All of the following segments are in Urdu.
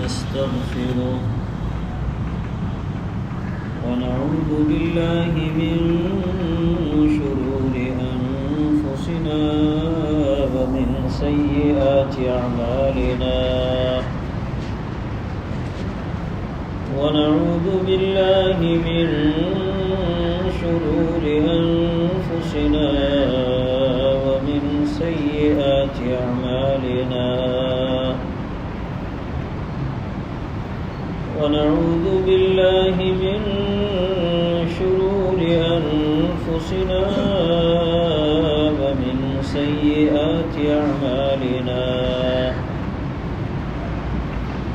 ونستغفره ونعوذ بالله من شرور أنفسنا ومن سيئات أعمالنا ونعوذ بالله من شرور أنفسنا ومن سيئات أعمالنا ونعوذ بالله من شرور أنفسنا ومن سيئات أعمالنا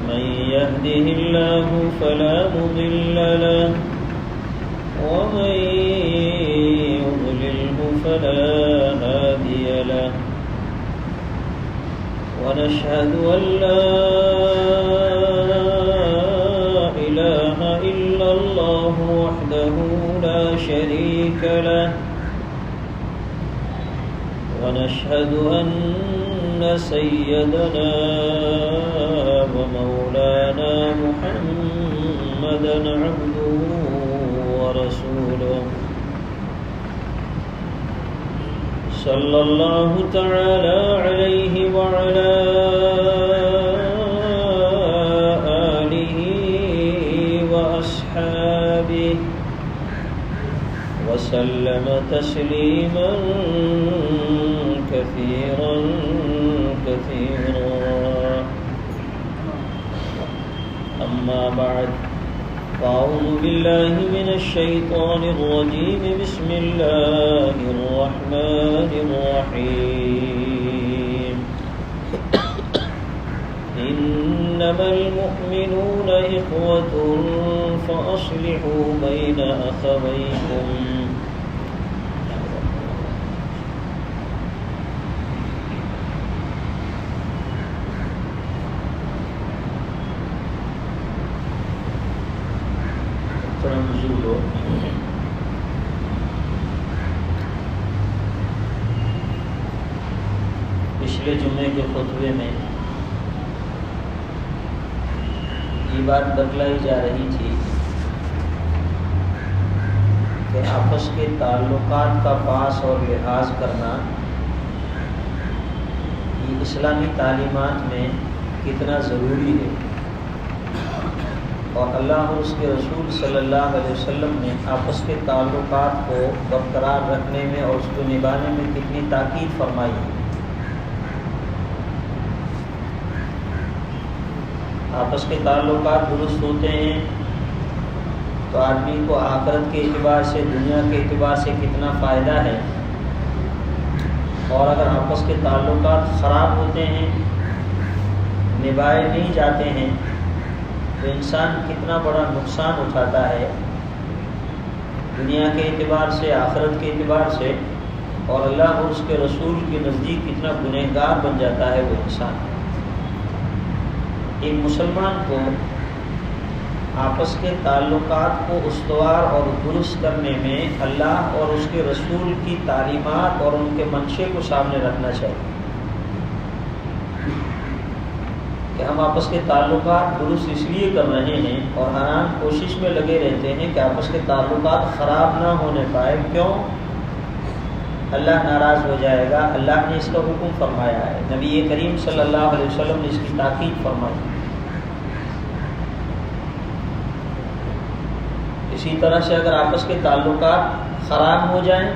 من يهده الله فلا مضل له ومن يضلله فلا هادي له ونشهد أن لا إله إلا الله وحده لا شريك له ونشهد أن سيدنا ومولانا محمدا عبده ورسوله صلى الله تعالى عليه وعلى آله وأصحابه وسلم تسليما كثيرا أما بعد فأعوذ بالله من الشيطان الرجيم بسم الله الرحمن الرحيم إنما المؤمنون إخوة فأصلحوا بين أخويكم پچھلے جمعے کے خطبے میں یہ بات بتلائی جا رہی تھی کہ آپس کے تعلقات کا پاس اور لحاظ کرنا یہ اسلامی تعلیمات میں کتنا ضروری ہے، اور اللہ اور اس کے رسول صلی اللہ علیہ وسلم نے آپس کے تعلقات کو برقرار رکھنے میں اور اس کو نبھانے میں کتنی تاکید فرمائی ہے۔ آپس کے تعلقات درست ہوتے ہیں تو آدمی کو آخرت کے اعتبار سے، دنیا کے اعتبار سے کتنا فائدہ ہے، اور اگر آپس کے تعلقات خراب ہوتے ہیں، نبھائے نہیں جاتے ہیں، تو انسان کتنا بڑا نقصان اٹھاتا ہے دنیا کے اعتبار سے، آخرت کے اعتبار سے، اور اللہ اور اس کے رسول کے نزدیک کتنا گنہگار بن جاتا ہے وہ انسان۔ ایک مسلمان کو آپس کے تعلقات کو استوار اور درست کرنے میں اللہ اور اس کے رسول کی تعلیمات اور ان کے منشے کو سامنے رکھنا چاہیے کہ ہم آپس کے تعلقات درست اس لیے کر رہے ہیں اور ہر آن کوشش میں لگے رہتے ہیں کہ آپس کے تعلقات خراب نہ ہونے پائے۔ کیوں؟ اللہ ناراض ہو جائے گا۔ اللہ نے اس کا حکم فرمایا ہے، نبی کریم صلی اللہ علیہ وسلم نے اس کی تاکید فرمائی۔ اسی طرح سے اگر آپس کے تعلقات خراب ہو جائیں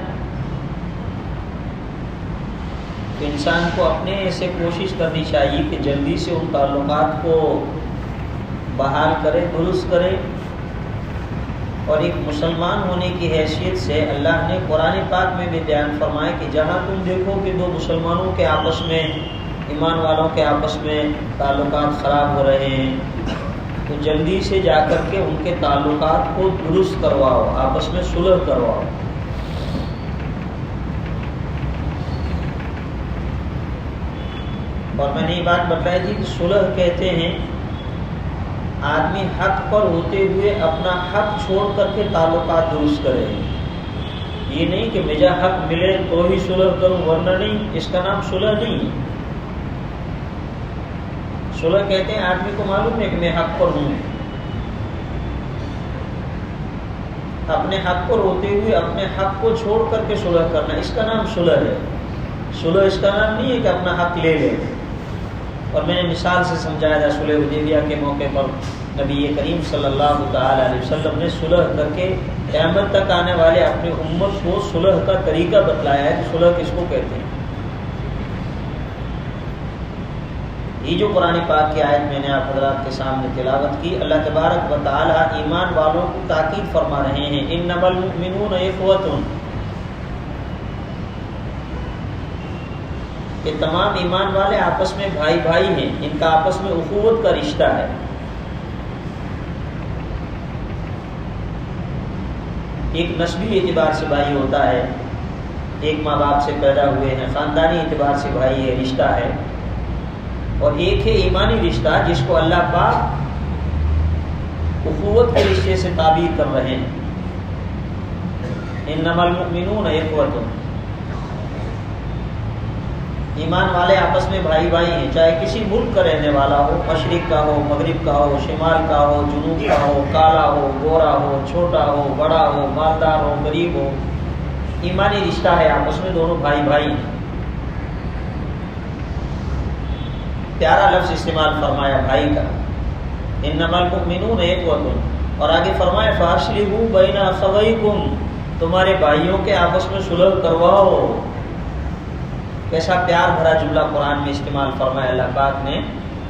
تو انسان کو اپنے سے کوشش کرنی چاہیے کہ جلدی سے ان تعلقات کو بحال کرے، درست کرے، اور ایک مسلمان ہونے کی حیثیت سے اللہ نے قرآن پاک میں بھی بیان فرمایا کہ جہاں تم دیکھو کہ دو مسلمانوں کے آپس میں، ایمان والوں کے آپس میں تعلقات خراب ہو رہے ہیں تو جلدی سے جا کر کے ان کے تعلقات کو درست کرواؤ، آپس میں صلح کرواؤ۔ اور میں نے یہ بات بتائی تھی کہ صلح کہتے ہیں آدمی حق پر ہوتے ہوئے اپنا حق چھوڑ کر کے تعلقات درست کرے۔ یہ نہیں کہ مجھے حق ملے تو ہی صلح کروں ورنہ نہیں، اس کا نام صلح نہیں ہے۔ صلح کہتے ہیں آدمی کو معلوم ہے کہ میں حق پر ہوں، اپنے حق پر ہوتے ہوئے اپنے حق کو چھوڑ کر کے صلح کرنا، اس کا نام صلح ہے۔ صلح اس کا نام نہیں ہے کہ اپنا حق لے لے۔ اور میں نے مثال سے سمجھایا تھا، صلح حدیبیہ کے موقع پر نبی کریم صلی اللہ تعالی علیہ وسلم نے صلح کر کے قیامت تک آنے والے اپنی امت کو صلح کا طریقہ بتلایا ہے کہ صلح کس کو کہتے ہیں۔ یہ جو قرآن پاک کی آیت میں نے آپ حضرات کے سامنے تلاوت کی، اللہ تبارک و تعالی ایمان والوں کو تاکید فرما رہے ہیں، انما المؤمنون اخوۃ، کہ تمام ایمان والے آپس میں بھائی بھائی ہیں، ان کا آپس میں اخوت کا رشتہ ہے۔ ایک نسبی اعتبار سے بھائی ہوتا ہے، ایک ماں باپ سے پیدا ہوئے ہیں، خاندانی اعتبار سے بھائی ہے، رشتہ ہے، اور ایک ہے ایمانی رشتہ جس کو اللہ پاک اخوت کے رشتے سے تعبیر کر رہے ہیں، انما المؤمنون اخوۃ، ایمان والے آپس میں بھائی بھائی ہیں، چاہے کسی ملک کا رہنے والا ہو، مشرق کا ہو، مغرب کا ہو، شمال کا ہو، جنوب کا ہو، کالا ہو، گورا ہو، چھوٹا ہو، بڑا ہو، مالدار ہو، غریب ہو، ایمانی رشتہ ہے، آپس میں دونوں بھائی بھائی ہیں۔ پیارا لفظ استعمال فرمایا بھائی کا، انما المؤمنون اخوۃ، اور آگے فرمایا فاصلحوا بین اخویکم، تمہارے بھائیوں کے آپس میں صلح کرواؤ۔ کیسا پیار بھرا جملہ قرآن میں استعمال فرمایا اللہ پاک نے،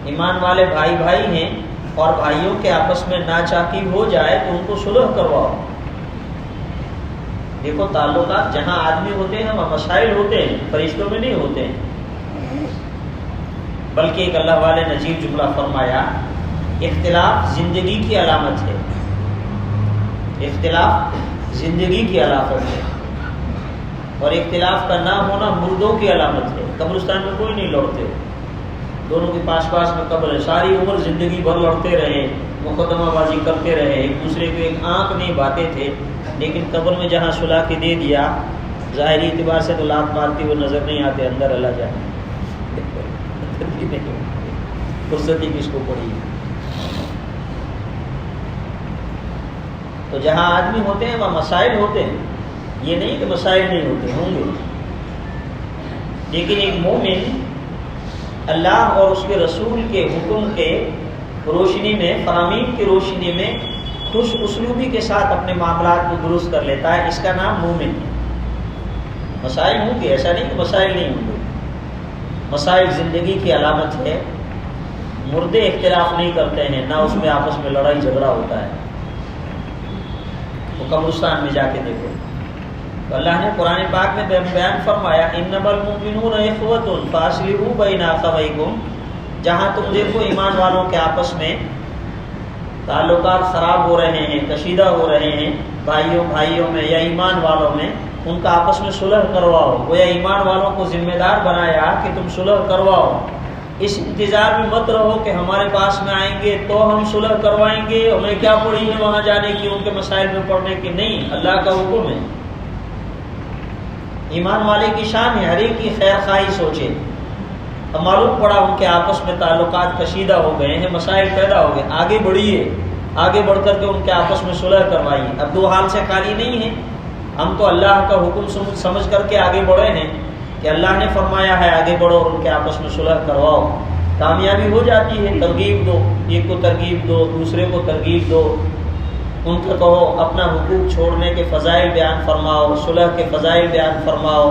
ایمان والے بھائی بھائی ہیں اور بھائیوں کے آپس میں ناچاکی ہو جائے تو ان کو صلح کرواؤ۔ دیکھو تعلقات جہاں آدمی ہوتے ہیں وہاں مسائل ہوتے ہیں، فرشتوں میں نہیں ہوتے ہیں۔ بلکہ ایک اللہ والے نے عجیب جملہ فرمایا، اختلاف زندگی کی علامت ہے، اختلاف زندگی کی علامت ہے، اور اختلاف کا نہ ہونا مردوں کی علامت ہے۔ قبرستان میں کوئی نہیں لڑتے، دونوں کے پاس پاس میں قبر ہے، ساری عمر زندگی بھر لڑتے رہے، مقدمہ بازی کرتے رہے، ایک دوسرے کو ایک آنکھ نہیں باتے تھے، لیکن قبر میں جہاں صلح کے دے دیا، ظاہری اعتبار سے تو لات مارتی وہ نظر نہیں آتے، اندر اللہ جائے فرصتی کس کو پڑی۔ تو جہاں آدمی ہوتے ہیں وہاں مسائل ہوتے ہیں، یہ نہیں کہ مسائل نہیں ہوتے، ہوں گے، لیکن ایک مومن اللہ اور اس کے رسول کے حکم کے روشنی میں، فرامین کی روشنی میں خوش اسلوبی کے ساتھ اپنے معاملات کو درست کر لیتا ہے، اس کا نام مومن ہے۔ مسائل ہوں گے، ایسا نہیں کہ مسائل نہیں ہوں گے، مسائل زندگی کی علامت ہے۔ مردے اختلاف نہیں کرتے ہیں، نہ اس میں آپس میں لڑائی جھگڑا ہوتا ہے، وہ قبرستان میں جا کے دیکھو۔ تو اللہ نے قرآن پاک میں بیان فرمایا، انما المؤمنون اخوۃ فاصلحوا بین اخویکم، جہاں تم دیکھو ایمان والوں کے آپس میں تعلقات خراب ہو رہے ہیں، کشیدہ ہو رہے ہیں، بھائیوں میں یا ایمان والوں میں، ان کا آپس میں صلح کرواؤ۔ گویا ایمان والوں کو ذمہ دار بنایا کہ تم صلح کرواؤ، اس انتظار میں مت رہو کہ ہمارے پاس میں آئیں گے تو ہم صلح کروائیں گے، ہمیں کیا پڑی ہے وہاں جانے کی، ان کے مسائل میں پڑنے کی، نہیں، اللہ کا حکم ہے۔ ایمان والے کی شان ہے ہر ایک کی خیر خواہی سوچے۔ اب معلوم پڑا ان کے آپس میں تعلقات کشیدہ ہو گئے ہیں، مسائل پیدا ہو گئے، آگے بڑھیے، آگے بڑھ کر کے ان کے آپس میں صلح کروائیے۔ اب دو حال سے خالی نہیں ہے، ہم تو اللہ کا حکم سمجھ کر کے آگے بڑھے ہیں کہ اللہ نے فرمایا ہے آگے بڑھو اور ان کے آپس میں صلح کرواؤ، کامیابی ہو جاتی ہے۔ ترغیب دو، ایک کو ترغیب دو، دوسرے کو ترغیب دو، ان کو کہو اپنا حقوق چھوڑنے کے فضائل بیان فرماؤ، صلح کے فضائل بیان فرماؤ،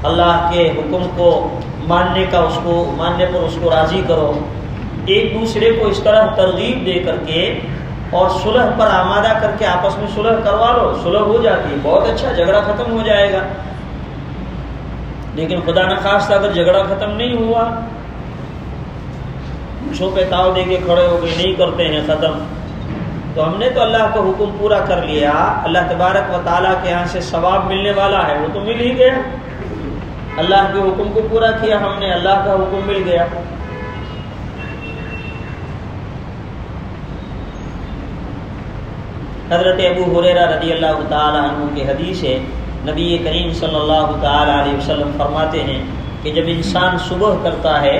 اللہ کے حکم کو ماننے پر اس کو راضی کرو۔ ایک دوسرے کو اس طرح ترغیب دے کر کے اور صلح پر آمادہ کر کے آپس میں صلح کروا لو، صلح ہو جاتی ہے، بہت اچھا، جھگڑا ختم ہو جائے گا۔ لیکن خدا نخواستہ اگر جھگڑا ختم نہیں ہوا، چھو پہ تاؤ دے کے کھڑے ہو گئے، نہیں کرتے ہیں ختم، تو ہم نے تو اللہ کا حکم پورا کر لیا، اللہ تبارک و تعالیٰ کے یہاں سے ثواب ملنے والا ہے، وہ تو مل ہی گیا، اللہ کے حکم کو پورا کیا ہم نے، اللہ کا حکم مل گیا۔ حضرت ابو ہریرہ رضی اللہ تعالی عنہ کی حدیث ہے، نبی کریم صلی اللہ تعالی علیہ وسلم فرماتے ہیں کہ جب انسان صبح کرتا ہے،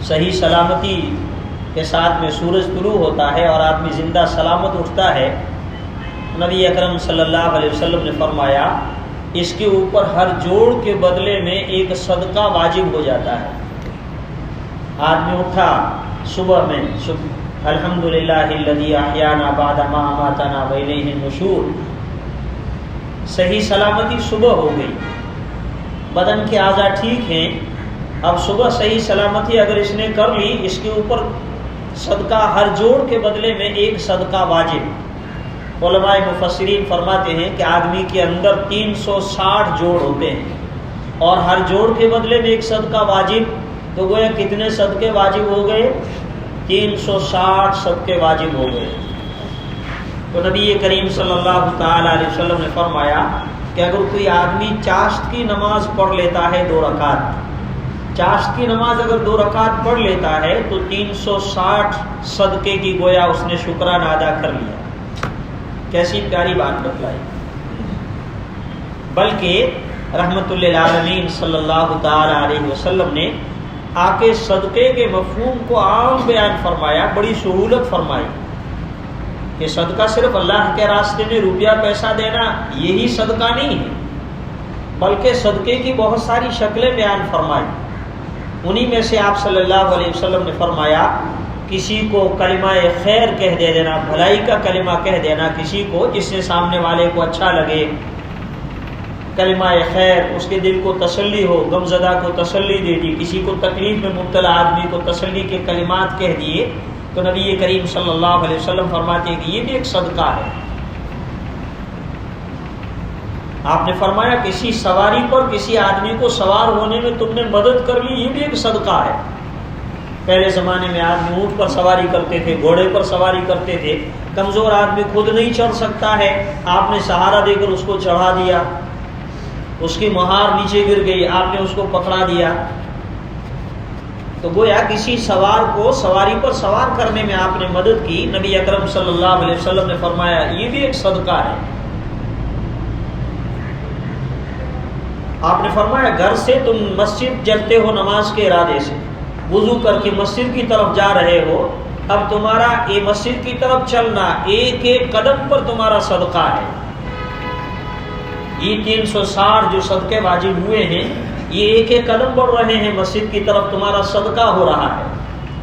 صحیح سلامتی کے ساتھ میں سورج طلوع ہوتا ہے اور آدمی زندہ سلامت اٹھتا ہے، نبی اکرم صلی اللہ علیہ وسلم نے فرمایا اس کے اوپر ہر جوڑ کے بدلے میں ایک صدقہ واجب ہو جاتا ہے۔ آدمی اٹھا صبح میں، الحمدللہ الذی احیانا بعد ما اماتنا والیہ النشور، صحیح سلامتی صبح ہو گئی، بدن کے اعضاء ٹھیک ہیں، اب صبح صحیح سلامتی اگر اس نے کر لی، اس کے اوپر صدقہ ہر جوڑ کے بدلے میں ایک صدقہ واجب۔ علماء مفسرین فرماتے ہیں کہ آدمی کے اندر 360 جوڑ ہوتے ہیں اور ہر جوڑ کے بدلے میں ایک صدقہ واجب، تو گویا کتنے صدقے واجب ہو گئے؟ 360 صدقے واجب ہو گئے۔ تو نبی کریم صلی اللہ تعالی علیہ وسلم نے فرمایا کہ اگر کوئی آدمی چاشت کی نماز پڑھ لیتا ہے 2 رکعت، چاشت کی نماز اگر 2 رکعت پڑھ لیتا ہے تو 360 صدقے کی گویا اس نے شکرانہ ادا کر لیا۔ کیسی پیاری بات بتلائی۔ بلکہ رحمت للعالمین صلی اللہ تعالی علیہ وسلم نے آ کے صدقے کے مفہوم کو عام بیان فرمایا، بڑی سہولت فرمائی کہ صدقہ صرف اللہ کے راستے میں روپیہ پیسہ دینا یہی صدقہ نہیں ہے، بلکہ صدقے کی بہت ساری شکلیں بیان فرمائی۔ انہی میں سے آپ صلی اللہ علیہ وسلم نے فرمایا کسی کو کلمہ خیر کہہ دے دینا، بھلائی کا کلمہ کہہ دینا کسی کو جس سے سامنے والے کو اچھا لگے، کلمہ خیر، اس کے دل کو تسلی ہو، غم زدہ کو تسلی دے دی، کسی کو تکلیف میں مبتلا آدمی کو تسلی کے کلمات کہہ دیے، تو نبی کریم صلی اللہ علیہ وسلم فرماتے ہیں کہ یہ بھی ایک صدقہ ہے۔ آپ نے فرمایا کسی سواری پر کسی آدمی کو سوار ہونے میں تم نے مدد کر لی، یہ بھی ایک صدقہ ہے۔ پہلے زمانے میں آدمی اونٹ پر سواری کرتے تھے، گھوڑے پر سواری کرتے تھے، کمزور آدمی خود نہیں چڑھ سکتا ہے، آپ نے سہارا دے کر اس کو چڑھا دیا، اس کی مہار نیچے گر گئی، آپ نے اس کو پکڑا دیا، تو گویا کسی سوار کو سواری پر سوار کرنے میں آپ نے مدد کی۔ نبی اکرم صلی اللہ علیہ وسلم نے فرمایا یہ بھی ایک صدقہ ہے۔ آپ نے فرمایا گھر سے تم مسجد چلتے ہو نماز کے ارادے سے، وضو کر کے مسجد کی طرف جا رہے ہو، اب تمہارا یہ مسجد کی طرف چلنا ایک ایک قدم پر تمہارا صدقہ ہے۔ یہ 360 جو صدقے واجب ہوئے ہیں، یہ ایک ایک قدم بڑھ رہے ہیں مسجد کی طرف، تمہارا صدقہ ہو رہا ہے۔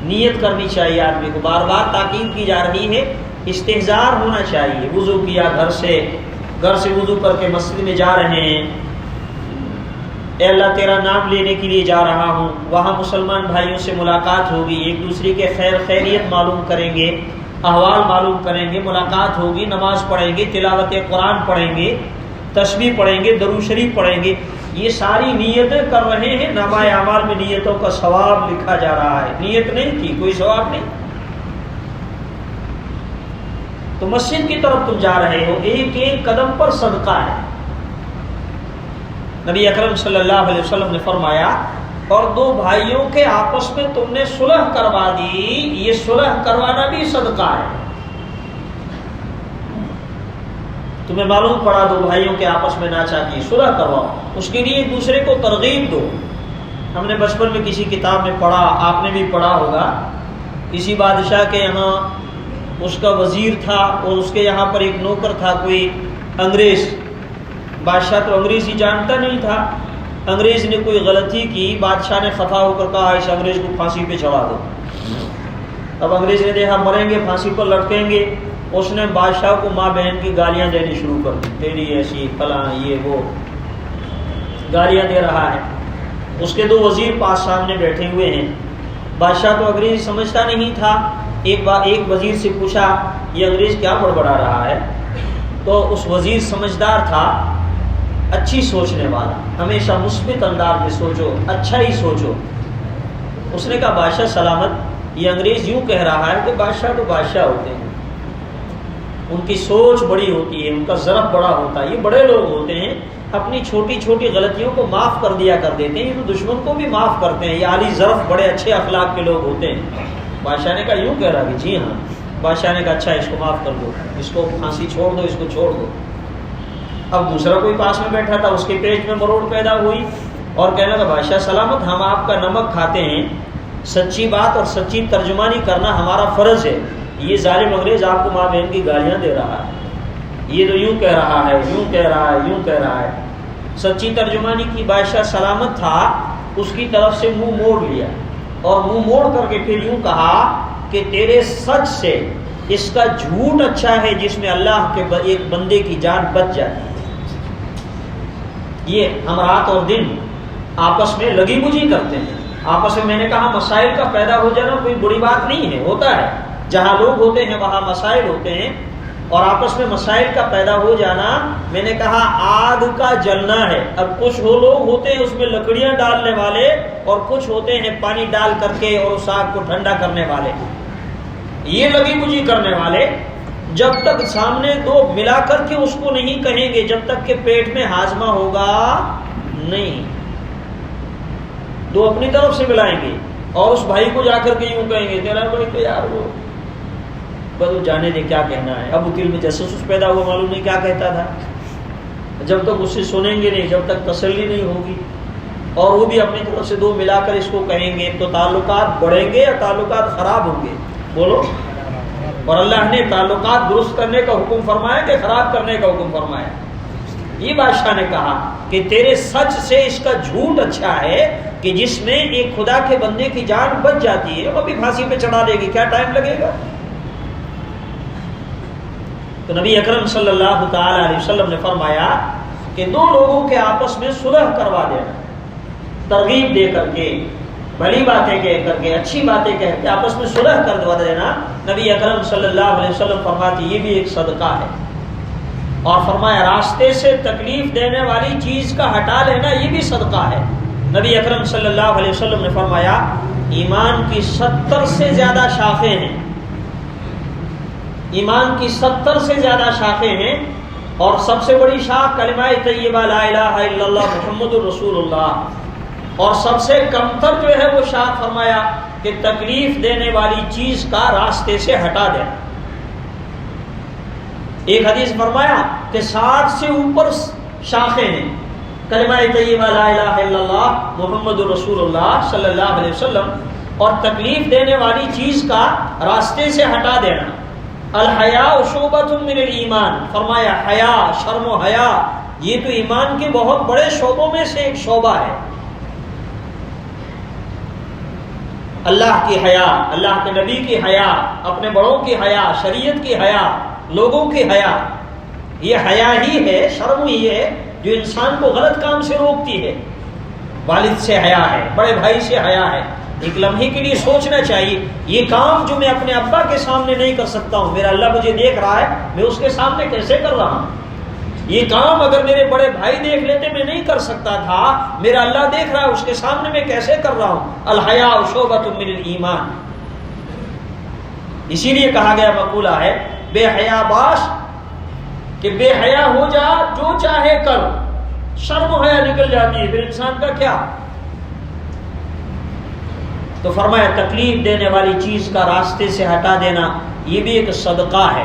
نیت کرنی چاہیے آدمی کو، بار بار تاکید کی جا رہی ہے، استحضار ہونا چاہیے۔ وضو کیا گھر سے وضو کر کے مسجد میں جا رہے ہیں، اے اللہ تیرا نام لینے کے لیے جا رہا ہوں، وہاں مسلمان بھائیوں سے ملاقات ہوگی، ایک دوسرے کے خیریت معلوم کریں گے، احوال معلوم کریں گے، ملاقات ہوگی، نماز پڑھیں گے، تلاوت قرآن پڑھیں گے، تسبیح پڑھیں گے، درود شریف پڑھیں گے، یہ ساری نیتیں کر رہے ہیں، نامہ اعمال میں نیتوں کا ثواب لکھا جا رہا ہے۔ نیت نہیں کی کوئی ثواب نہیں۔ تو مسجد کی طرف تم جا رہے ہو، ایک ایک قدم پر صدقہ ہے۔ نبی اکرم صلی اللہ علیہ وسلم نے فرمایا اور 2 بھائیوں کے آپس میں تم نے صلح کروا دی، یہ صلح کروانا بھی صدقہ ہے۔ تمہیں معلوم پڑا 2 بھائیوں کے آپس میں ناچاکی، صلح کرواؤ، اس کے لیے ایک دوسرے کو ترغیب دو۔ ہم نے بچپن میں کسی کتاب میں پڑھا، آپ نے بھی پڑھا ہوگا، کسی بادشاہ کے یہاں اس کا وزیر تھا اور اس کے یہاں پر ایک نوکر تھا، کوئی انگریز۔ بادشاہ تو انگریزی جانتا نہیں تھا، انگریز نے کوئی غلطی کی، بادشاہ نے خفا ہو کر کہا اس انگریز کو پھانسی پہ چڑھا دو۔ اب انگریز نے دیکھا مریں گے، پھانسی پر لٹکیں گے، اس نے بادشاہ کو ماں بہن کی گالیاں دینی شروع کر دی، تیری ایسی فلاں یہ وہ گالیاں دے رہا ہے۔ اس کے 2 وزیر پاس سامنے بیٹھے ہوئے ہیں، بادشاہ تو انگریزی سمجھتا نہیں تھا، ایک وزیر سے پوچھا یہ انگریز کیا بڑبڑا رہا ہے؟ تو اس وزیر سمجھدار تھا، اچھی سوچنے والا، ہمیشہ مثبت انداز میں سوچو، اچھا ہی سوچو۔ اس نے کہا بادشاہ سلامت، یہ انگریز یوں کہہ رہا ہے کہ بادشاہ تو بادشاہ ہوتے ہیں، ان کی سوچ بڑی ہوتی ہے، ان کا ظرف بڑا ہوتا ہے، یہ بڑے لوگ ہوتے ہیں، اپنی چھوٹی چھوٹی غلطیوں کو معاف کر دیا کر دیتے ہیں، یہ تو دشمن کو بھی معاف کرتے ہیں، یہ عالی ظرف بڑے اچھے اخلاق کے لوگ ہوتے ہیں۔ بادشاہ نے کہا یوں کہہ رہا کہ جی ہاں۔ بادشاہ نے کہا اچھا اس کو معاف کر دو، اس کو پھانسی چھوڑ دو، اس کو چھوڑ دو۔ اب دوسرا کوئی پاس میں بیٹھا تھا، اس کے پیٹ میں مروڑ پیدا ہوئی اور کہنے لگا بادشاہ سلامت، ہم آپ کا نمک کھاتے ہیں، سچی بات اور سچی ترجمانی کرنا ہمارا فرض ہے. یہ ظالم انگریز آپ کو ماں بہن کی گالیاں دے رہا ہے، یہ تو یوں کہہ رہا ہے، یوں کہہ رہا ہے، یوں کہہ رہا ہے. سچی ترجمانی کی بادشاہ سلامت تھا، اس کی طرف سے منہ موڑ لیا اور منہ موڑ کر کے پھر یوں کہا کہ تیرے سچ سے اس کا جھوٹ اچھا ہے جس میں اللہ کے ایک بندے کی جان بچ جاتی ہے. یہ ہم رات اور دن آپس میں لگی بجھی کرتے ہیں. آپس میں نے کہا مسائل کا پیدا ہو جانا کوئی بری بات نہیں ہے، ہوتا ہے. جہاں لوگ ہوتے ہیں وہاں مسائل ہوتے ہیں، اور آپس میں مسائل کا پیدا ہو جانا، میں نے کہا آگ کا جلنا ہے. اب کچھ وہ لوگ ہوتے ہیں اس میں لکڑیاں ڈالنے والے، اور کچھ ہوتے ہیں پانی ڈال کر کے اور اس آگ کو ٹھنڈا کرنے والے. یہ لگی بجھی کرنے والے جب تک سامنے دو ملا کر کے اس کو نہیں کہیں گے، جب تک کہ پیٹ میں ہاضمہ ہوگا نہیں. دو اپنی طرف سے ملائیں گے اور اس بھائی کو جا کر کے یوں کہیں گے تیرا بھائی تو یار وہ بس جانے دے کیا کہنا ہے. اب دل میں جسوس پیدا ہوا، معلوم نہیں کیا کہتا تھا. جب تک اس سے سنیں گے نہیں، جب تک تسلی نہیں ہوگی، اور وہ بھی اپنی طرف سے دو ملا کر اس کو کہیں گے، تو تعلقات بڑھیں گے یا تعلقات خراب ہوں گے؟ بولو. اور اللہ نے تعلقات درست کرنے کا حکم فرمایا کہ خراب کرنے کا حکم فرمایا؟ یہ بادشاہ نے کہا کہ تیرے سچ سے اس کا جھوٹ اچھا ہے کہ جس میں ایک خدا کے بندے کی جان بچ جاتی ہے، وہ بھی پھانسی پہ چڑھا دے گی، کیا ٹائم لگے گا؟ تو نبی اکرم صلی اللہ تعالی علیہ وسلم نے فرمایا کہ دو لوگوں کے آپس میں صلح کروا دینا، ترغیب دے کر کے، بھلی باتیں کہہ کر کے، اچھی باتیں کہہ کے آپس میں صلح کروا دینا. نبی اکرم صلی اللہ علیہ وسلم فرماتے یہ بھی ایک صدقہ ہے. اور فرمایا راستے سے تکلیف دینے والی چیز کا ہٹا لینا یہ بھی صدقہ ہے. نبی اکرم صلی اللہ علیہ وسلم نے فرمایا ایمان کی 70 سے زیادہ شاخیں ہیں، ایمان کی 70 سے زیادہ شاخیں ہیں، اور سب سے بڑی شاخ کلمہ طیبہ لا الہ الا اللہ محمد الرسول اللہ، اور سب سے کمتر جو ہے وہ شاخ فرمایا کہ تکلیف دینے والی چیز کا راستے سے ہٹا دینا. ایک حدیث فرمایا کہ 60 سے اوپر شاخیں ہیں کلمہ طیبہ لا الہ الا اللہ محمد الرسول اللہ صلی اللہ علیہ وسلم، اور تکلیف دینے والی چیز کا راستے سے ہٹا دینا. الحیاء شعبۃ من الایمان، فرمایا حیا، شرم و حیا یہ تو ایمان کے بہت بڑے شعبوں میں سے ایک شعبہ ہے. اللہ کی حیا، اللہ کے نبی کی حیا، اپنے بڑوں کی حیا، شریعت کی حیا، لوگوں کی حیا، یہ حیا ہی ہے، شرم ہی ہے جو انسان کو غلط کام سے روکتی ہے. والد سے حیا ہے، بڑے بھائی سے حیا ہے. ایک لمحے کے لیے سوچنا چاہیے یہ کام جو میں اپنے ابا کے سامنے نہیں کر سکتا ہوں، میرا اللہ مجھے دیکھ رہا ہے، میں اس کے سامنے کیسے کر رہا ہوں. یہ کام اگر میرے بڑے بھائی دیکھ لیتے میں نہیں کر سکتا تھا، میرا اللہ دیکھ رہا ہے، اس کے سامنے میں کیسے کر رہا ہوں. الحیاء شعبۃ من الایمان. اسی لیے کہا گیا مقولہ ہے بے حیا باش، کہ بے حیا ہو جا جو چاہے کر، شرم و حیا نکل جاتی ہے، پھر انسان کا کیا. تو فرمایا تکلیف دینے والی چیز کا راستے سے ہٹا دینا یہ بھی ایک صدقہ ہے.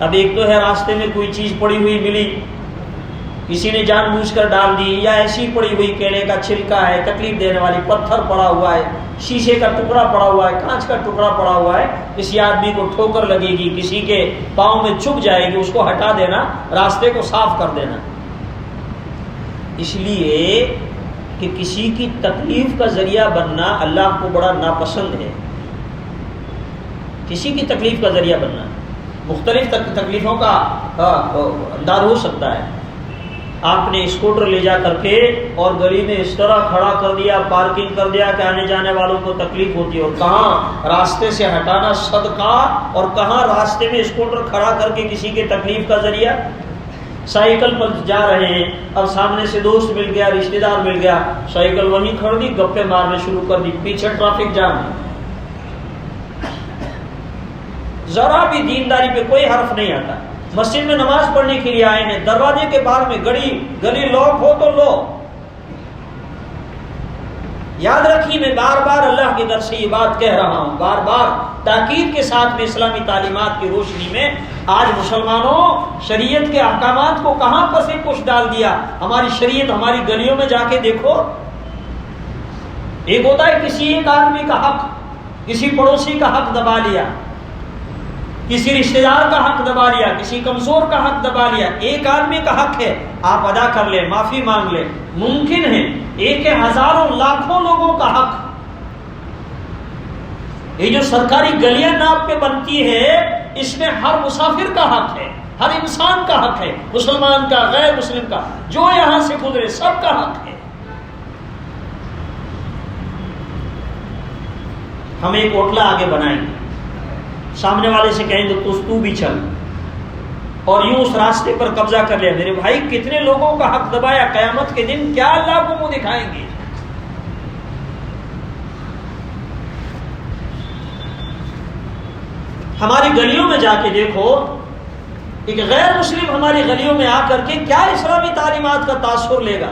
اب ایک تو ہے راستے میں کوئی چیز پڑی ہوئی ملی، کسی نے جان بوجھ کر ڈال دی، یا ایسی پڑی ہوئی کیلے کا چھلکا ہے، تکلیف دینے والی، پتھر پڑا ہوا ہے، شیشے کا ٹکڑا پڑا ہوا ہے، کانچ کا ٹکڑا پڑا ہوا ہے، کسی آدمی کو ٹھوکر لگے گی، کسی کے پاؤں میں چبھ جائے گی، اس کو ہٹا دینا، راستے کو صاف کر دینا. اس لیے کہ کسی کی تکلیف کا ذریعہ بننا اللہ کو بڑا ناپسند ہے. کسی کی تکلیف کا ذریعہ بننا، مختلف تکلیفوں کا انداز ہو سکتا ہے. آپ نے اسکوٹر لے جا کر کے اور گلی میں اس طرح کھڑا کر دیا، پارکنگ کر دیا کہ آنے جانے والوں کو تکلیف ہوتی ہے، اور کہاں راستے سے ہٹانا صدقہ، اور کہاں راستے میں اسکوٹر کھڑا کر کے کسی کے تکلیف کا ذریعہ. سائیکل پر جا رہے ہیں، اب سامنے سے دوست مل گیا، رشتہ دار مل گیا، سائیکل وہیں کھڑ دی، گپے مارنے شروع کر دی، پیچھے ٹریفک جام ہے. ذرا بھی دینداری پہ کوئی حرف نہیں آتا. مسجد میں نماز پڑھنے کے لیے آئے ہیں، دروازے کے باہر میں گلی لاک ہو تو لو. یاد رکھیے میں بار بار اللہ کے در سے یہ بات کہہ رہا ہوں، بار بار تاکید کے ساتھ میں اسلامی تعلیمات کی روشنی میں. آج مسلمانوں شریعت کے احکامات کو کہاں پس پش ڈال دیا. ہماری شریعت ہماری گلیوں میں جا کے دیکھو، ایک ہوتا ہے کسی ایک آدمی کا حق، کسی پڑوسی کا حق دبا لیا، کسی رشتہ دار کا حق دبا لیا، کسی کمزور کا حق دبا لیا۔ ایک آدمی کا حق ہے، آپ ادا کر لیں، معافی مانگ لیں۔ ممکن ہے ایک ہزاروں لاکھوں لوگوں کا حق، یہ جو سرکاری گلیاں ناپ پہ بنتی ہے، اس میں ہر مسافر کا حق ہے، ہر انسان کا حق ہے، مسلمان کا، غیر مسلم کا، جو یہاں سے گزرے سب کا حق ہے۔ ہم ایک اوٹلا آگے بنائیں گے، سامنے والے سے کہیں گے تو بھی چل، اور یوں اس راستے پر قبضہ کر لیا۔ میرے بھائی کتنے لوگوں کا حق دبایا، قیامت کے دن کیا اللہ کو منہ دکھائیں گے؟ ہماری گلیوں میں جا کے دیکھو، ایک غیر مسلم ہماری گلیوں میں آ کر کے کیا اسلامی تعلیمات کا تاثر لے گا؟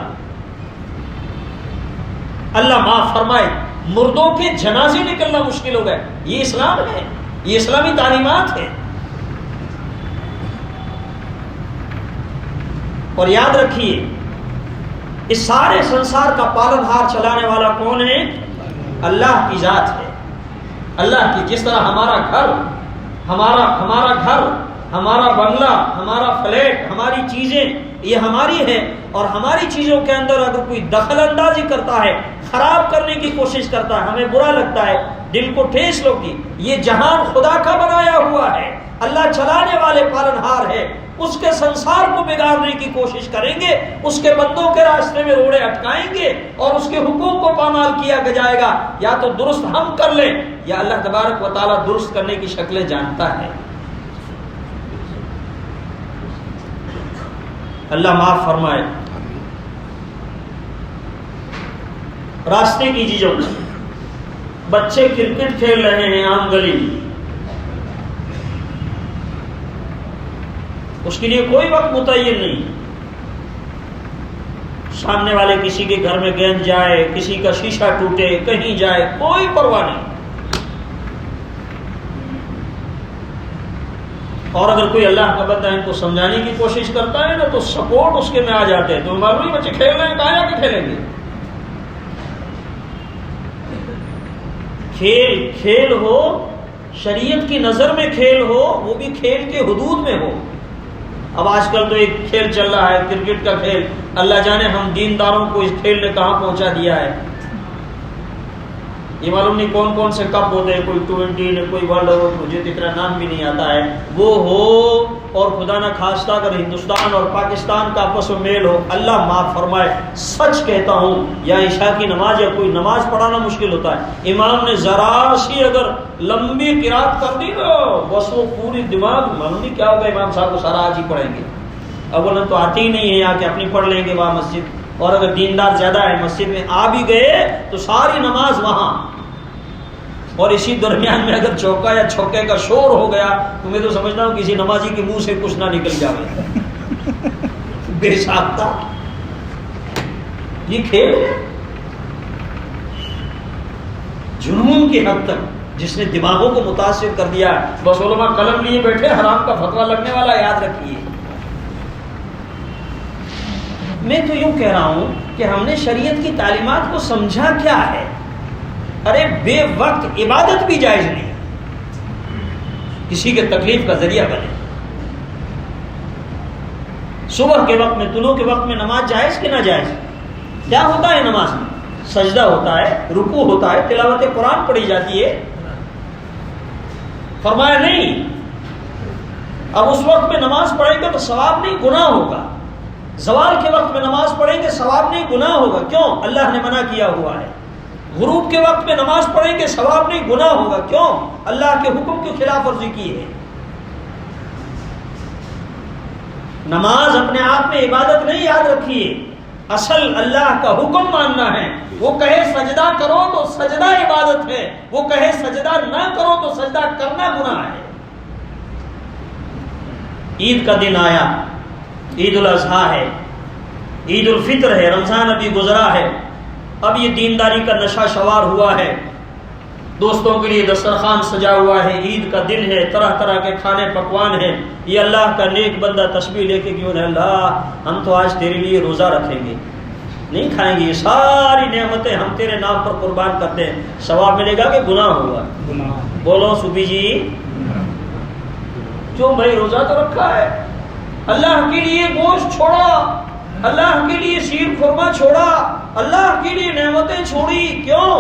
اللہ معاف فرمائے، مردوں کے جنازے نکلنا مشکل ہو گئے۔ یہ اسلام ہے، یہ اسلامی تعلیمات ہے۔ اور یاد رکھیے، اس سارے سنسار کا پالن ہار چلانے والا کون ہے؟ اللہ کی ذات ہے، اللہ کی۔ جس طرح ہمارا گھر، ہمارا بنگلہ، ہمارا فلیٹ، ہماری چیزیں یہ ہماری ہے، اور ہماری چیزوں کے اندر اگر کوئی دخل اندازی کرتا ہے، خراب کرنے کی کوشش کرتا ہے، ہمیں برا لگتا ہے، دل کو ٹھیس لگتی۔ یہ جہان خدا کا بنایا ہوا ہے، اللہ چلانے والے پالنہار ہے، اس کے سنسار کو بگاڑنے کی کوشش کریں گے، اس کے بندوں کے راستے میں روڑے اٹکائیں گے، اور اس کے حقوق کو پامال کیا جائے گا۔ یا تو درست ہم کر لیں، یا اللہ تبارک و تعالیٰ درست کرنے کی شکلیں جانتا ہے۔ اللہ معاف فرمائے۔ راستے کی چیزوں، بچے کرکٹ کھیل رہے ہیں عام گلی میں، اس کے لیے کوئی وقت متعین نہیں۔ سامنے والے کسی کے گھر میں گیند جائے، کسی کا شیشہ ٹوٹے، کہیں جائے، کوئی پرواہ نہیں۔ اور اگر کوئی اللہ کا بندہ ان کو سمجھانے کی کوشش کرتا ہے نا، تو سپورٹ اس کے میں آ جاتے ہیں۔ تو معلوم بچے کھیل رہے ہیں، کہاں جا کے کھیلیں گے؟ کھیل ہو، شریعت کی نظر میں کھیل ہو، وہ بھی کھیل کے حدود میں ہو۔ اب آج کل تو ایک کھیل چل رہا ہے کرکٹ کا کھیل، اللہ جانے ہم دینداروں کو اس کھیل نے کہاں پہنچا دیا ہے۔ یہ معلوم نہیں کون کون سے کپ ہوتے ہیں، کوئی 20 کوئی ورلڈ کپ، مجھے اتنا نام بھی نہیں آتا ہے، وہ ہو، اور خدا نہ خواستہ اگر ہندوستان اور پاکستان کا آپس میں میل ہو، اللہ معاف فرمائے، سچ کہتا ہوں، یا عشاء کی نماز یا کوئی نماز پڑھانا مشکل ہوتا ہے۔ امام نے ذرا سی اگر لمبی قرات کر دی تو بس وہ پوری دماغ، معلوم نہیں کیا ہوگا، امام صاحب کو سارا آج ہی پڑھیں گے۔ اولا تو آتے ہی نہیں ہے، یہاں کے اپنی پڑھ لیں گے وہاں مسجد، اور اگر دیندار زیادہ ہے مسجد میں آ بھی گئے تو ساری نماز وہاں، اور اسی درمیان میں اگر چوکا یا چھوکے کا شور ہو گیا تو میں تو سمجھتا ہوں کسی نمازی کے منہ سے کچھ نہ نکل جائے، بے ساختہ۔ یہ کھیل جنون کی حد تک جس نے دماغوں کو متاثر کر دیا، بس علماء قلم لیے بیٹھے، حرام کا فتویٰ لگنے والا، یاد رکھیے۔ میں تو یوں کہہ رہا ہوں کہ ہم نے شریعت کی تعلیمات کو سمجھا کیا ہے؟ ارے بے وقت عبادت بھی جائز نہیں، کسی کے تکلیف کا ذریعہ بنے۔ صبح کے وقت میں، طلوع کے وقت میں نماز جائز کہ نہ جائز؟ کیا ہوتا ہے نماز میں؟ سجدہ ہوتا ہے، رکوع ہوتا ہے، تلاوت قرآن پڑھی جاتی ہے۔ فرمایا نہیں، اب اس وقت میں نماز پڑھیں گے تو ثواب نہیں، گناہ ہوگا۔ زوال کے وقت میں نماز پڑھیں گے، ثواب نہیں، گناہ ہوگا۔ کیوں؟ اللہ نے منع کیا ہوا ہے۔ غروب کے وقت میں نماز پڑھیں گے، ثواب نہیں، گناہ ہوگا۔ کیوں؟ اللہ کے حکم کی خلاف ورزی کی ہے۔ نماز اپنے آپ میں عبادت نہیں، یاد رکھیے، اصل اللہ کا حکم ماننا ہے۔ وہ کہے سجدہ کرو تو سجدہ عبادت ہے، وہ کہے سجدہ نہ کرو تو سجدہ کرنا گناہ ہے۔ عید کا دن آیا، عید الاضحیٰ ہے، عید الفطر ہے، رمضان ابھی گزرا ہے، اب یہ دینداری کا نشہ شوار ہوا ہے، دوستوں کے لیے دسترخوان سجا ہوا ہے، عید کا دن ہے، طرح طرح کے کھانے پکوان ہیں۔ یہ اللہ کا نیک بندہ تسبیح لے کے کیوں ہے، اللہ ہم تو آج تیرے لیے روزہ رکھیں گے، نہیں کھائیں گے، یہ ساری نعمتیں ہم تیرے نام پر قربان کرتے ہیں، ثواب ملے گا کہ گناہ ہوگا؟ بولو صوفی جی، جو بھائی روزہ تو رکھا ہے، اللہ کے لیے گوشت چھوڑا، اللہ کے لیے شیر خورما چھوڑا، اللہ کے لیے نعمتیں چھوڑی، کیوں؟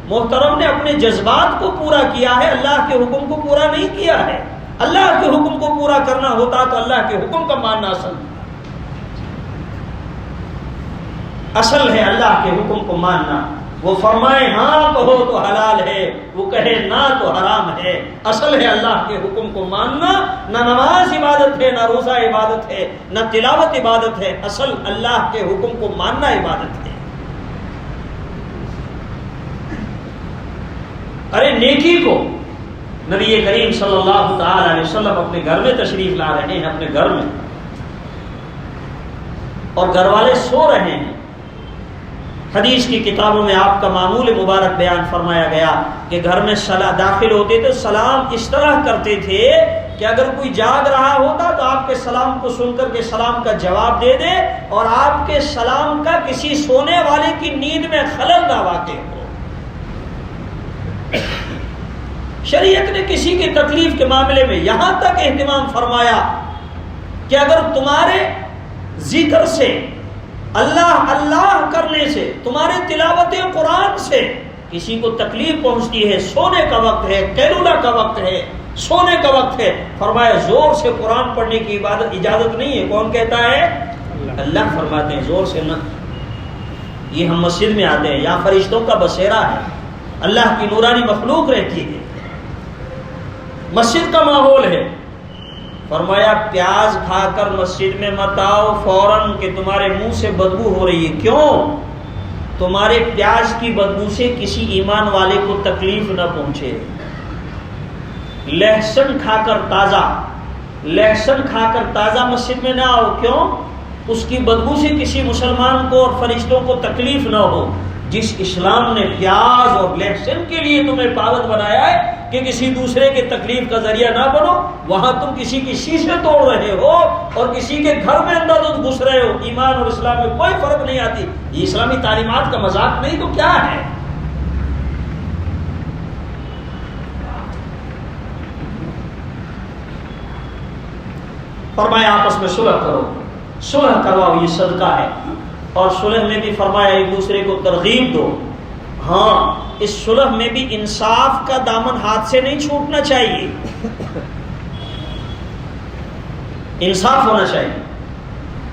محترم نے اپنے جذبات کو پورا کیا ہے، اللہ کے حکم کو پورا نہیں کیا ہے۔ اللہ کے حکم کو پورا کرنا ہوتا تو اللہ کے حکم کا ماننا اصل ہے، اللہ کے حکم کو ماننا۔ وہ فرمائے ہاں کہو تو حلال ہے، وہ کہے نہ تو حرام ہے۔ اصل ہے اللہ کے حکم کو ماننا، نہ نماز عبادت ہے، نہ روزہ عبادت ہے، نہ تلاوت عبادت ہے، اصل اللہ کے حکم کو ماننا عبادت ہے۔ ارے نیکی کو نبی کریم صلی اللہ تعالی علیہ وسلم اپنے گھر میں تشریف لا رہے ہیں، اپنے گھر میں، اور گھر والے سو رہے ہیں۔ حدیث کی کتابوں میں آپ کا معمول مبارک بیان فرمایا گیا کہ گھر میں داخل ہوتے تو سلام اس طرح کرتے تھے کہ اگر کوئی جاگ رہا ہوتا تو آپ کے سلام کو سن کر کے سلام کا جواب دے دے، اور آپ کے سلام کا کسی سونے والے کی نیند میں خلل نہ واقع ہو۔ شریعت نے کسی کی تکلیف کے معاملے میں یہاں تک اہتمام فرمایا کہ اگر تمہارے ذکر سے، اللہ اللہ کرنے سے، تمہارے تلاوت قرآن سے کسی کو تکلیف پہنچتی ہے، سونے کا وقت ہے، قیلولہ کا وقت ہے، سونے کا وقت ہے، فرمایا زور سے قرآن پڑھنے کی اجازت نہیں ہے۔ کون کہتا ہے؟ اللہ فرماتے ہیں زور سے نہ۔ یہ ہم مسجد میں آتے ہیں، یہاں فرشتوں کا بسیرا ہے، اللہ کی نورانی مخلوق رہتی ہے، مسجد کا ماحول ہے۔ فرمایا پیاز کھا کر مسجد میں مت آؤ فوراً کہ تمہارے منہ سے بدبو ہو رہی ہے۔ کیوں؟ تمہارے پیاز کی بدبو سے کسی ایمان والے کو تکلیف نہ پہنچے۔ لہسن کھا کر تازہ مسجد میں نہ آؤ، کیوں؟ اس کی بدبو سے کسی مسلمان کو اور فرشتوں کو تکلیف نہ ہو۔ جس اسلام نے پیاز اور لہسن کے لیے تمہیں پابند بنایا ہے کہ کسی دوسرے کے تکلیف کا ذریعہ نہ بنو، وہاں تم کسی کی شیشے توڑ رہے ہو اور کسی کے گھر میں انداز گھس رہے ہو۔ ایمان اور اسلام میں کوئی فرق نہیں آتی۔ یہ اسلامی تعلیمات کا مذاق نہیں تو کیا ہے؟ فرمایا آپس میں صلح کرو، صلح کرواؤ، یہ صدقہ ہے۔ اور صلح میں بھی فرمایا ایک دوسرے کو ترغیب دو۔ ہاں، اس صلح میں بھی انصاف کا دامن ہاتھ سے نہیں چھوٹنا چاہیے، انصاف ہونا چاہیے۔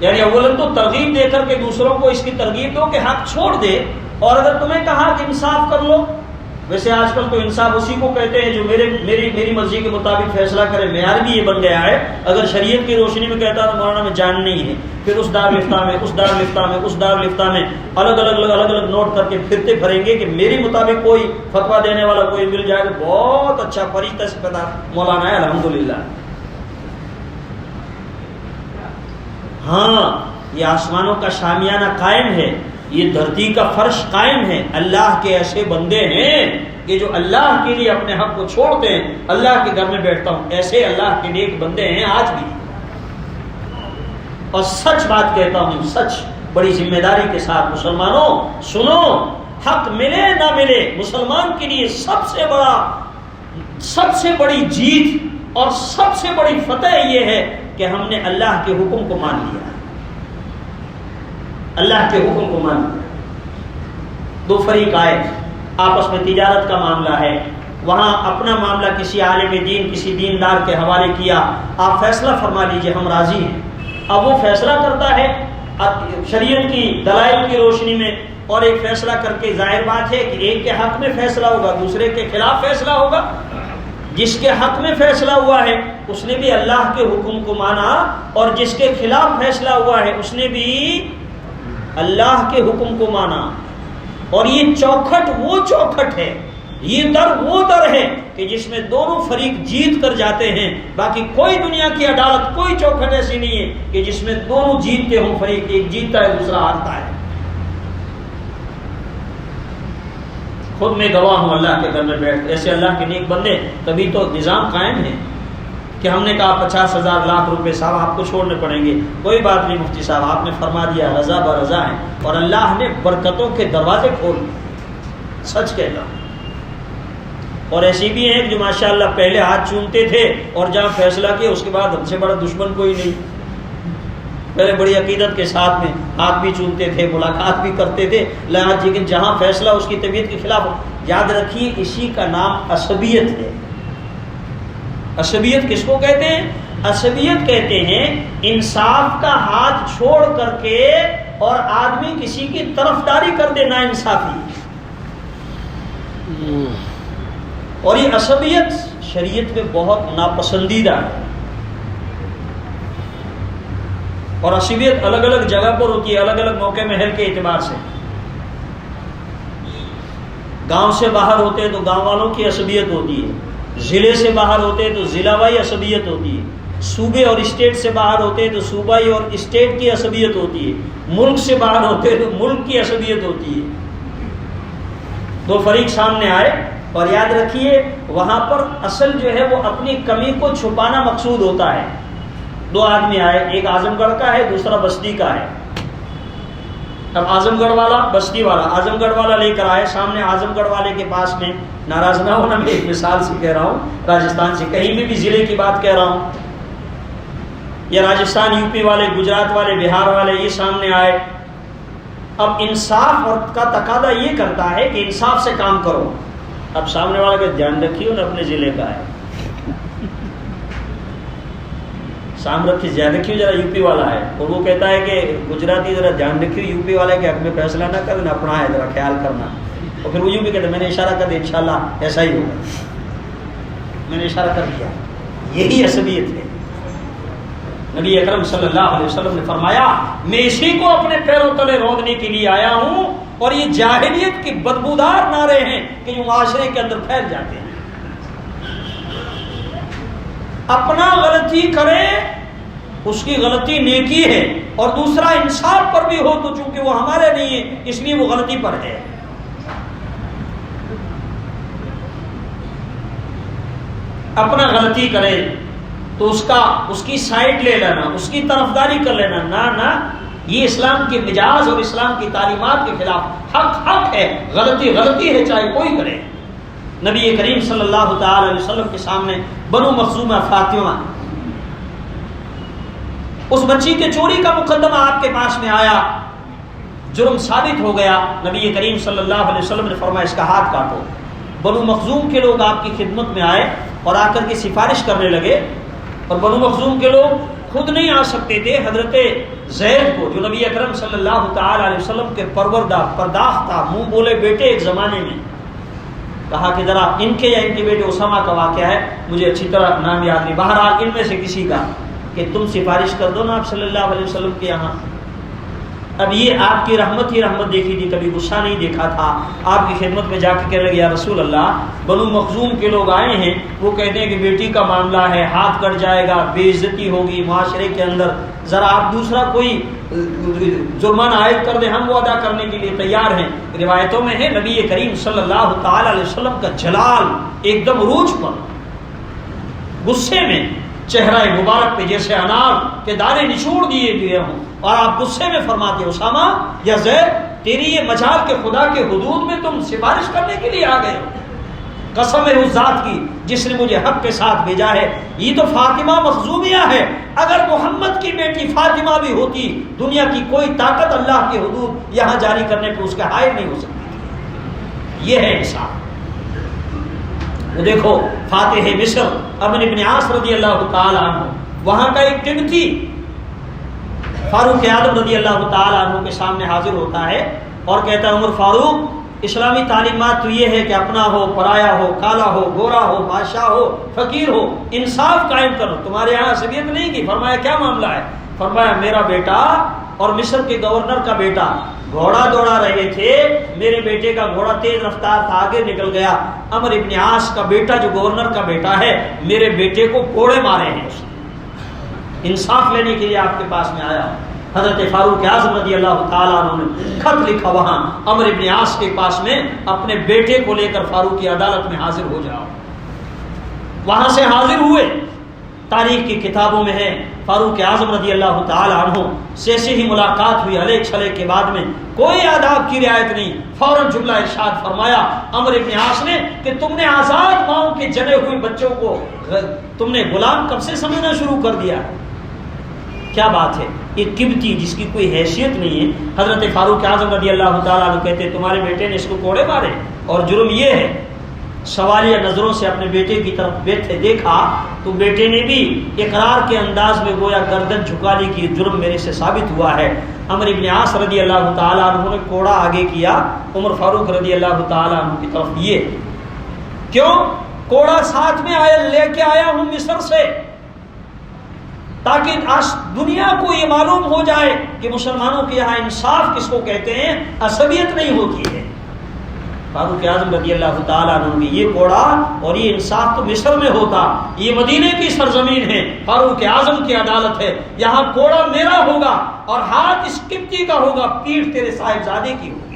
یعنی اولاً تو ترغیب دے کر کے دوسروں کو اس کی ترغیب دو کہ حق چھوڑ دے، اور اگر تمہیں کہا کہ انصاف کر لو، ویسے آج کل تو انصاف اسی کو کہتے ہیں جو میری مرضی کے مطابق فیصلہ کرے۔ معیار بھی یہ بن گیا ہے، اگر شریعت کی روشنی میں کہتا تو مولانا میں جان نہیں ہے، پھر اس دارالفتہ میں اس دارالفتہ میں الگ الگ نوٹ کر کے پھرتے پھریں گے کہ میری مطابق کوئی فتویٰ دینے والا کوئی مل جائے تو بہت اچھا فرشتہ سے پتا مولانا ہے الحمدللہ۔ ہاں، یہ آسمانوں کا شامیانہ قائم ہے، یہ دھرتی کا فرش قائم ہے۔ اللہ کے ایسے بندے ہیں کہ جو اللہ کے لیے اپنے حق کو چھوڑتے ہیں۔ اللہ کے گھر میں بیٹھتا ہوں، ایسے اللہ کے نیک بندے ہیں آج بھی۔ اور سچ بات کہتا ہوں، سچ بڑی ذمہ داری کے ساتھ، مسلمانوں سنو، حق ملے نہ ملے، مسلمان کے لیے سب سے بڑی جیت اور سب سے بڑی فتح یہ ہے کہ ہم نے اللہ کے حکم کو مان لیا، اللہ کے حکم کو مان لیا۔ دو فریق آئے، آپس میں تجارت کا معاملہ ہے، وہاں اپنا معاملہ کسی عالم دین، کسی دیندار کے حوالے کیا، آپ فیصلہ فرما لیجئے، ہم راضی ہیں۔ اب وہ فیصلہ کرتا ہے شریعت کی دلائل کی روشنی میں، اور ایک فیصلہ کر کے ظاہر بات ہے کہ ایک کے حق میں فیصلہ ہوگا، دوسرے کے خلاف فیصلہ ہوگا۔ جس کے حق میں فیصلہ ہوا ہے اس نے بھی اللہ کے حکم کو مانا، اور جس کے خلاف فیصلہ ہوا ہے اس نے بھی اللہ کے حکم کو مانا۔ اور یہ چوکھٹ وہ چوکھٹ ہے، یہ در وہ در ہے کہ جس میں دونوں فریق جیت کر جاتے ہیں۔ باقی کوئی دنیا کی عدالت، کوئی چوکھٹ ایسی نہیں ہے کہ جس میں دونوں جیتتے ہوں، فریق ایک جیتتا ہے دوسرا ہارتا ہے۔ خود میں گواہ ہوں اللہ کے گھر میں بیٹھ، ایسے اللہ کے نیک بندے، تبھی تو نظام قائم ہے۔ کہ ہم نے کہا 50,000 لاکھ روپے صاحب آپ کو چھوڑنے پڑیں گے. کوئی بات نہیں مفتی صاحب, آپ نے فرما دیا رضا برضا ہے, اور اللہ نے برکتوں کے دروازے کھول دیے. سچ کہتا ہوں. اور ایسی بھی ہیں جو ماشاءاللہ پہلے ہاتھ چومتے تھے اور جہاں فیصلہ کیا اس کے بعد ہم سے بڑا دشمن کوئی نہیں. پہلے بڑی عقیدت کے ساتھ میں ہاتھ بھی چومتے تھے, ملاقات بھی کرتے تھے, لیکن جہاں فیصلہ اس کی طبیعت کے خلاف. یاد رکھیے اسی کا نام عصبیت ہے. عصبیت کس کو کہتے ہیں؟ عصبیت کہتے ہیں انصاف کا ہاتھ چھوڑ کر کے اور آدمی کسی کی طرفداری کر دے, نا انصافی. اور یہ عصبیت شریعت میں بہت ناپسندیدہ ہے. اور عصبیت الگ الگ جگہ پر ہوتی ہے, الگ الگ موقع محل کے اعتبار سے. گاؤں سے باہر ہوتے ہیں تو گاؤں والوں کی عصبیت ہوتی ہے, ضلع سے باہر ہوتے ہیں تو ضلع وائی عصبیت ہوتی ہے, صوبے اور اسٹیٹ سے باہر ہوتے ہیں تو صوبائی اور اسٹیٹ کی عصبیت ہوتی ہے, ملک سے باہر ہوتے ہیں تو ملک کی عصبیت ہوتی ہے. دو فریق سامنے آئے, اور یاد رکھیے وہاں پر اصل جو ہے وہ اپنی کمی کو چھپانا مقصود ہوتا ہے. دو آدمی آئے, ایک اعظم گڑھ کا ہے, دوسرا بستی کا ہے. اب اعظم گڑھ والا بستی والا, اعظم گڑھ والا لے کر آئے سامنے. اعظم گڑھ والے کے پاس میں, ناراض نہ ہونا, میں ایک مثال سے کہہ رہا ہوں, راجستھان سے, کہیں بھی ضلع کی بات کہہ رہا ہوں, یا راجستھان, یو پی والے, گجرات والے, بہار والے, یہ سامنے آئے. اب انصاف اور کا تقاضا یہ کرتا ہے کہ انصاف سے کام کرو. اب سامنے والا کا دھیان رکھیے نا, اپنے ضلع کا ہے, سام رکھیے, دھیان رکھیے ذرا یو پی والا ہے. اور وہ کہتا ہے کہ گجراتی ذرا دھیان رکھیے یو پی والے کے حق میں فیصلہ نہ کرنا, اپنا ہے ذرا خیال کرنا. اور پھر وہ یوں بھی کہتے ہیں, میں نے اشارہ کر دیا انشاءاللہ ایسا ہی ہوگا, میں نے اشارہ کر دیا. یہی عصبیت ہے. نبی اکرم صلی اللہ علیہ وسلم نے فرمایا میں اسی کو اپنے پیروں تلے روننے کے لیے آیا ہوں, اور یہ جاہلیت کی بدبودار نعرے ہیں کہ جو معاشرے کے اندر پھیل جاتے ہیں. اپنا غلطی کرے, اس کی غلطی نیکی ہے, اور دوسرا انصاف پر بھی ہو تو چونکہ وہ ہمارے نہیں ہے اس لیے وہ غلطی پر ہے. اپنا غلطی کرے تو اس کی سائڈ لے لینا, اس کی طرفداری کر لینا, نہ یہ اسلام کے مجاز اور اسلام کی تعلیمات کے خلاف. حق ہے, غلطی غلطی ہے چاہے کوئی کرے. نبی کریم صلی اللہ تعالی علیہ وسلم کے سامنے بنو مخزومہ فاطمہ, اس بچی کے چوری کا مقدمہ آپ کے پاس میں آیا, جرم ثابت ہو گیا. نبی کریم صلی اللہ علیہ وسلم نے فرمایا اس کا ہاتھ کاٹو. بنو مخزوم کے لوگ آپ کی خدمت میں آئے اور آ کر کے سفارش کرنے لگے, اور بنو مخزوم کے لوگ خود نہیں آ سکتے تھے. حضرت زید کو, جو نبی اکرم صلی اللہ تعالی علیہ وسلم کے پرداخت تھا, منہ بولے بیٹے ایک زمانے میں, کہا کہ ذرا ان کے یا ان کے بیٹے اسامہ کا واقعہ ہے, مجھے اچھی طرح نام یاد نہیں, بہرحال ان میں سے کسی کا, کہ تم سفارش کر دو نا آپ صلی اللہ علیہ وسلم کے یہاں. اب یہ آپ کی رحمت ہی رحمت دیکھی تھی, کبھی غصہ نہیں دیکھا تھا. آپ کی خدمت میں جا کے کہنے لگے یا رسول اللہ, بنو مخزوم کے لوگ آئے ہیں, وہ کہتے ہیں کہ بیٹی کا معاملہ ہے, ہاتھ کٹ جائے گا, بے عزتی ہوگی معاشرے کے اندر, ذرا آپ دوسرا کوئی جرمانہ عائد کر دیں, ہم وہ ادا کرنے کے لیے تیار ہیں. روایتوں میں ہے نبی کریم صلی اللہ تعالی علیہ وسلم کا جلال ایک دم عروج پر, غصے میں, چہرہ مبارک پہ جیسے انار کے دانے نچوڑ دیے گئے ہوں, اور آپ غصے میں فرماتے اسامہ یا زید تیری یہ مجال کے خدا کے حدود میں تم سفارش کرنے کے لیے آ گئے ہو. قسم ہے اس ذات کی جس نے مجھے حق کے ساتھ بھیجا ہے, یہ تو فاطمہ مخزومیہ ہے. اگر محمد کی بیٹی فاطمہ بھی ہوتی, دنیا کی کوئی طاقت اللہ کے حدود یہاں جاری کرنے پہ اس کے حائل نہیں ہو سکتی. یہ ہے انصاف. وہ دیکھو فاتح مصر عمرو بن عاص رضی اللہ تعالی عنہ, وہاں کا ایک ٹنٹی فاروق اعظم رضی اللہ تعالی عنہ کے سامنے حاضر ہوتا ہے اور کہتا ہے عمر فاروق, اسلامی تعلیمات تو یہ ہے کہ اپنا ہو, پرایا ہو, کالا ہو, گورا ہو, بادشاہ ہو, فقیر ہو, انصاف قائم کرو. تمہارے یہاں عصبیت نہیں کی. فرمایا کیا معاملہ ہے؟ فرمایا میرا بیٹا اور مصر کے گورنر کا بیٹا گھوڑا دوڑا رہے تھے, میرے بیٹے کا گھوڑا تیز رفتار تھا, آگے نکل گیا. عمرو ابن عاص کا بیٹا جو گورنر کا بیٹا ہے, میرے بیٹے کو کوڑے مارے ہیں. انصاف لینے کے لیے آپ کے پاس میں آیا. حضرت فاروق اعظم رضی اللہ تعالیٰ عنہ نے خط لکھا وہاں عمرو ابن عاص کے پاس میں, اپنے بیٹے کو لے کر فاروق کی عدالت میں حاضر ہو جاؤ. وہاں سے حاضر ہوئے, تاریخ کی کتابوں میں ہے، فاروق اعظم رضی اللہ تعالی عنہ سے ہی ملاقات ہوئی، ہلے چھلے کے بعد میں کوئی آداب کی رعایت نہیں، فوراً جملہ ارشاد فرمایا عمرو بن عاص نے کہ تم نے آزاد ماؤں کے جنے ہوئے بچوں کو تم نے غلام کب سے سمجھنا شروع کر دیا؟ کیا بات ہے! ایک قبطی جس کی کوئی حیثیت نہیں ہے، حضرت فاروق اعظم رضی اللہ تعالیٰ عنہ کہتے تمہارے بیٹے نے اس کو کوڑے مارے، اور جرم یہ ہے۔ سوالیہ نظروں سے اپنے بیٹے کی طرف دیکھا تو بیٹے نے بھی اقرار کے انداز میں گویا گردن جھکا لی کہ جرم میرے سے ثابت ہوا ہے۔ عمرو بن عاص رضی اللہ تعالیٰ عنہ نے کوڑا آگے کیا عمر فاروق رضی اللہ تعالیٰ عنہ کی طرف، یہ کیوں؟ کوڑا ساتھ میں لے کے آیا ہوں مصر سے، تاکہ دنیا کو یہ معلوم ہو جائے کہ مسلمانوں کے یہاں انصاف کس کو کہتے ہیں، عصبیت نہیں ہوتی ہے۔ فاروق اعظم رضی اللہ تعالیٰ عنہ بھی یہ کوڑا اور یہ انصاف تو مصر میں ہوتا، یہ مدینے کی سرزمین ہے، فاروق اعظم کی عدالت ہے، یہاں کوڑا میرا ہوگا اور ہاتھ اس قبطی کا ہوگا، پیٹھ تیرے صاحبزادے کی ہوگی۔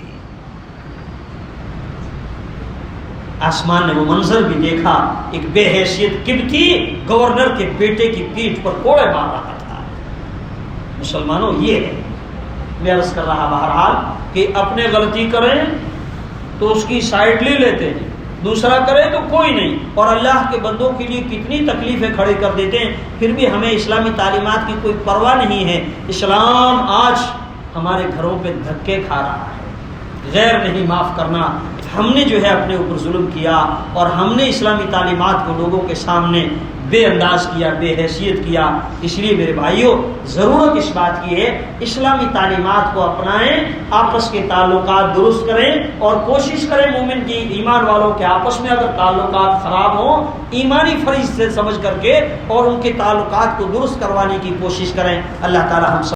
آسمان نے وہ منظر بھی دیکھا، ایک بے حیثیت قبطی گورنر کے بیٹے کی پیٹھ پر کوڑے مار رہا تھا۔ مسلمانوں یہ ہے، میں عرض کر رہا بہرحال کہ اپنے غلطی کریں تو اس کی سائڈ لے لیتے ہیں، دوسرا کرے تو کوئی نہیں، اور اللہ کے بندوں کے لیے کتنی تکلیفیں کھڑے کر دیتے ہیں، پھر بھی ہمیں اسلامی تعلیمات کی کوئی پرواہ نہیں ہے۔ اسلام آج ہمارے گھروں پہ دھکے کھا رہا ہے، غیر نہیں معاف کرنا۔ ہم نے جو ہے اپنے اوپر ظلم کیا اور ہم نے اسلامی تعلیمات کو لوگوں کے سامنے بے انداز کیا، بے حیثیت کیا۔ اس لیے میرے بھائیوں، ضرورت اس بات کی ہے اسلامی تعلیمات کو اپنائیں، آپس کے تعلقات درست کریں اور کوشش کریں مومن کی ایمان والوں کے آپس میں اگر تعلقات خراب ہوں ایمانی فریض سے سمجھ کر کے اور ان کے تعلقات کو درست کروانے کی کوشش کریں۔ اللہ تعالی ہم سب